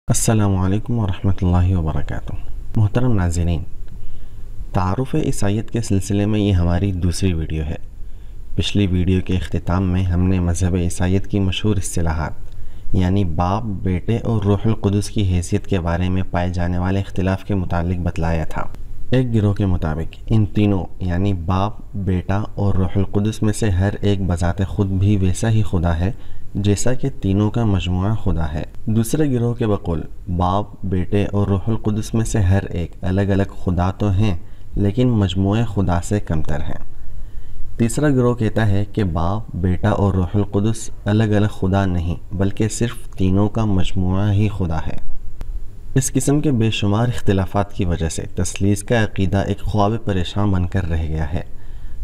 السلام علیکم ورحمۃ اللہ وبرکاتہ۔ محترم ناظرین، تعارف عیسائیت کے سلسلے میں یہ ہماری دوسری ویڈیو ہے۔ پچھلی ویڈیو کے اختتام میں ہم نے مذہب عیسائیت کی مشہور اصطلاحات یعنی باپ، بیٹے اور روح القدس کی حیثیت کے بارے میں پائے جانے والے اختلاف کے متعلق بتلایا تھا۔ ایک گروہ کے مطابق ان تینوں یعنی باپ، بیٹا اور روح القدس میں سے ہر ایک بذات خود بھی ویسا ہی خدا ہے جیسا کہ تینوں کا مجموعہ خدا ہے۔ دوسرے گروہ کے بقول باپ، بیٹے اور روح القدس میں سے ہر ایک الگ الگ خدا تو ہیں لیکن مجموعہ خدا سے کمتر ہیں۔ تیسرا گروہ کہتا ہے کہ باپ، بیٹا اور روح القدس الگ الگ خدا نہیں بلکہ صرف تینوں کا مجموعہ ہی خدا ہے۔ اس قسم کے بے شمار اختلافات کی وجہ سے تثلیث کا عقیدہ ایک خواب پریشان بن کر رہ گیا ہے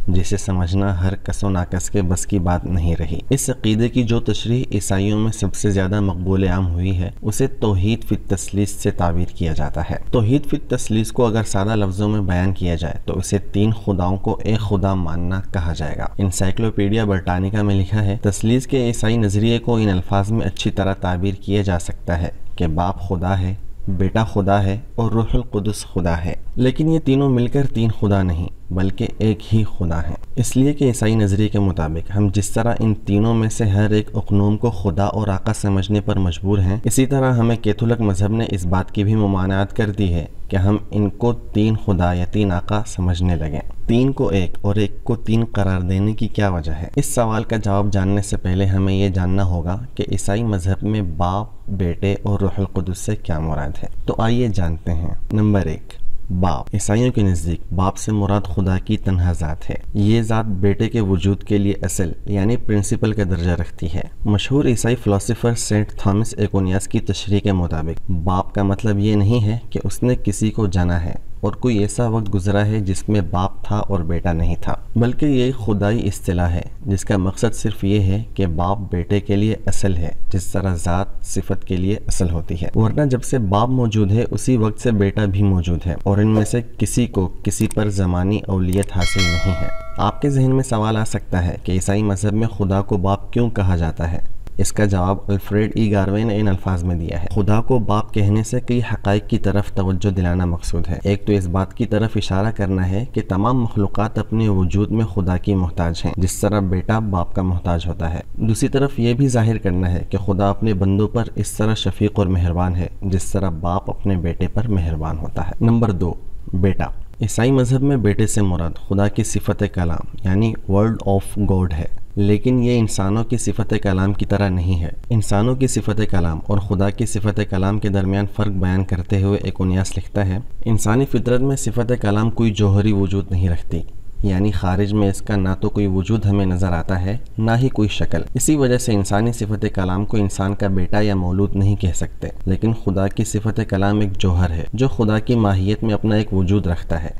جسے سمجھنا ہر کس و ناکس کے بس کی بات نہیں رہی۔ اس عقیدے کی جو تشریح عیسائیوں میں سب سے زیادہ مقبول عام ہوئی ہے اسے توحید فی التثلیث سے تعبیر کیا جاتا ہے۔ توحید فی التثلیث کو اگر سادہ لفظوں میں بیان کیا جائے تو اسے تین خداؤں کو ایک خدا ماننا کہا جائے گا۔ انسائکلوپیڈیا برٹانیکا میں لکھا ہے، تثلیث کے عیسائی نظریے کو ان الفاظ میں اچھی طرح تعبیر کیا جا سکتا ہے کہ باپ خدا ہے، بیٹا خدا ہے اور روح القدس خدا ہے، لیکن یہ تینوں مل کر تین خدا نہیں بلکہ ایک ہی خدا ہے۔ اس لیے کہ عیسائی نظریے کے مطابق ہم جس طرح ان تینوں میں سے ہر ایک اقنوم کو خدا اور آقا سمجھنے پر مجبور ہیں، اسی طرح ہمیں کیتھولک مذہب نے اس بات کی بھی ممانعت کر دی ہے کہ ہم ان کو تین خدا یا تین آقا سمجھنے لگیں۔ تین کو ایک اور ایک کو تین قرار دینے کی کیا وجہ ہے؟ اس سوال کا جواب جاننے سے پہلے ہمیں یہ جاننا ہوگا کہ عیسائی مذہب میں باپ، بیٹے اور روح القدس سے کیا مراد ہے۔ تو آئیے جانتے ہیں۔ نمبر 1، باپ۔ عیسائیوں کے نزدیک باپ سے مراد خدا کی تنہا ذات ہے۔ یہ ذات بیٹے کے وجود کے لیے اصل یعنی پرنسپل کا درجہ رکھتی ہے۔ مشہور عیسائی فلسفر سینٹ تھامس ایکونیاس کی تشریح کے مطابق باپ کا مطلب یہ نہیں ہے کہ اس نے کسی کو جنا ہے اور کوئی ایسا وقت گزرا ہے جس میں باپ تھا اور بیٹا نہیں تھا، بلکہ یہ ایک خدائی اصطلاح ہے جس کا مقصد صرف یہ ہے کہ باپ بیٹے کے لیے اصل ہے جس طرح ذات صفت کے لیے اصل ہوتی ہے، ورنہ جب سے باپ موجود ہے اسی وقت سے بیٹا بھی موجود ہے اور ان میں سے کسی کو کسی پر زمانی اولیت حاصل نہیں ہے۔ آپ کے ذہن میں سوال آ سکتا ہے کہ عیسائی مذہب میں خدا کو باپ کیوں کہا جاتا ہے؟ اس کا جواب الفریڈ ای گاروے نے ان الفاظ میں دیا ہے۔ خدا کو باپ کہنے سے کئی حقائق کی طرف توجہ دلانا مقصود ہے۔ ایک تو اس بات کی طرف اشارہ کرنا ہے کہ تمام مخلوقات اپنے وجود میں خدا کی محتاج ہیں جس طرح بیٹا باپ کا محتاج ہوتا ہے۔ دوسری طرف یہ بھی ظاہر کرنا ہے کہ خدا اپنے بندوں پر اس طرح شفیق اور مہربان ہے جس طرح باپ اپنے بیٹے پر مہربان ہوتا ہے۔ نمبر 2، بیٹا۔ عیسائی مذہب میں بیٹے سے مراد خدا کی صفت کلام یعنی ورڈ آف گاڈ ہے، لیکن یہ انسانوں کی صفت کلام کی طرح نہیں ہے۔ انسانوں کی صفت کلام اور خدا کی صفت کلام کے درمیان فرق بیان کرتے ہوئے ایکونیاس لکھتا ہے، انسانی فطرت میں صفت کلام کوئی جوہری وجود نہیں رکھتی، یعنی خارج میں اس کا نہ تو کوئی وجود ہمیں نظر آتا ہے نہ ہی کوئی شکل۔ اسی وجہ سے انسانی صفت کلام کو انسان کا بیٹا یا مولود نہیں کہہ سکتے، لیکن خدا کی صفت کلام ایک جوہر ہے جو خدا کی ماہیت میں اپنا ایک وجود رکھتا ہے،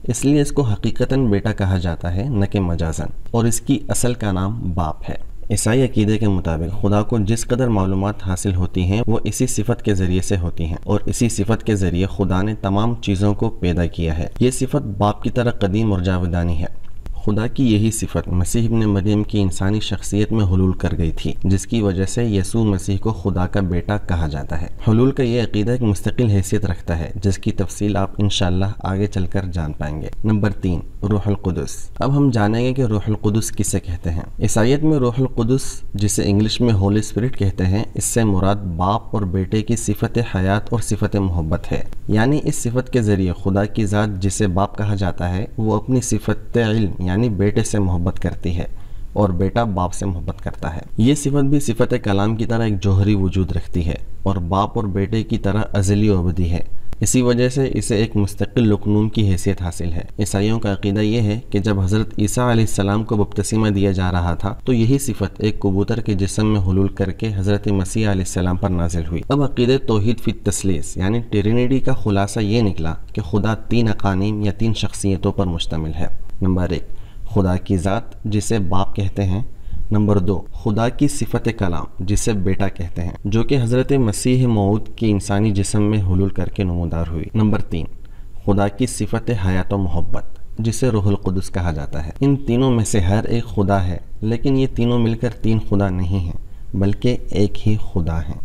اس لیے اس کو حقیقتاً بیٹا کہا جاتا ہے نہ کہ مجازاً، اور اس کی اصل کا نام باپ ہے۔ عیسائی عقیدے کے مطابق خدا کو جس قدر معلومات حاصل ہوتی ہیں وہ اسی صفت کے ذریعے سے ہوتی ہیں، اور اسی صفت کے ذریعے خدا نے تمام چیزوں کو پیدا کیا ہے۔ یہ صفت باپ کی طرح قدیم اور جاودانی ہے۔ خدا کی یہی صفت مسیح ابن مریم کی انسانی شخصیت میں حلول کر گئی تھی، جس کی وجہ سے یسوع مسیح کو خدا کا بیٹا کہا جاتا ہے۔ حلول کا یہ عقیدہ ایک مستقل حیثیت رکھتا ہے جس کی تفصیل آپ انشاءاللہ آگے چل کر جان پائیں گے۔ نمبر 3، روح القدس۔ اب ہم جانیں گے کہ روح القدس کسے کہتے ہیں۔ عیسائیت میں روح القدس، جسے انگلش میں ہولی اسپرٹ کہتے ہیں، اس سے مراد باپ اور بیٹے کی صفت حیات اور صفت محبت ہے، یعنی اس صفت کے ذریعے خدا کی ذات جسے باپ کہا جاتا ہے وہ اپنی صفت علم یعنی بیٹے سے محبت کرتی ہے اور بیٹا باپ سے محبت کرتا ہے۔ یہ صفت بھی صفت کلام کی طرح ایک جوہری وجود رکھتی ہے اور باپ اور بیٹے کی طرح ازلی و ابدی ہے، اسی وجہ سے اسے ایک مستقل اقنوم کی حیثیت حاصل ہے۔ عیسائیوں کا عقیدہ یہ ہے کہ جب حضرت عیسیٰ علیہ السلام کو بپتسمہ دیا جا رہا تھا تو یہی صفت ایک کبوتر کے جسم میں حلول کر کے حضرت مسیح علیہ السلام پر نازل ہوئی۔ اب عقیدہ توحید فی التثلیث یعنی ٹرینیٹی کا خلاصہ یہ نکلا کہ خدا تین اقانیم یا تین شخصیتوں پر مشتمل ہے۔ نمبر 1، خدا کی ذات جسے باپ کہتے ہیں۔ نمبر 2، خدا کی صفت کلام جسے بیٹا کہتے ہیں، جو کہ حضرت مسیح موعود کے انسانی جسم میں حلول کر کے نمودار ہوئی۔ نمبر 3، خدا کی صفت حیات و محبت جسے روح القدس کہا جاتا ہے۔ ان تینوں میں سے ہر ایک خدا ہے، لیکن یہ تینوں مل کر تین خدا نہیں ہیں بلکہ ایک ہی خدا ہیں۔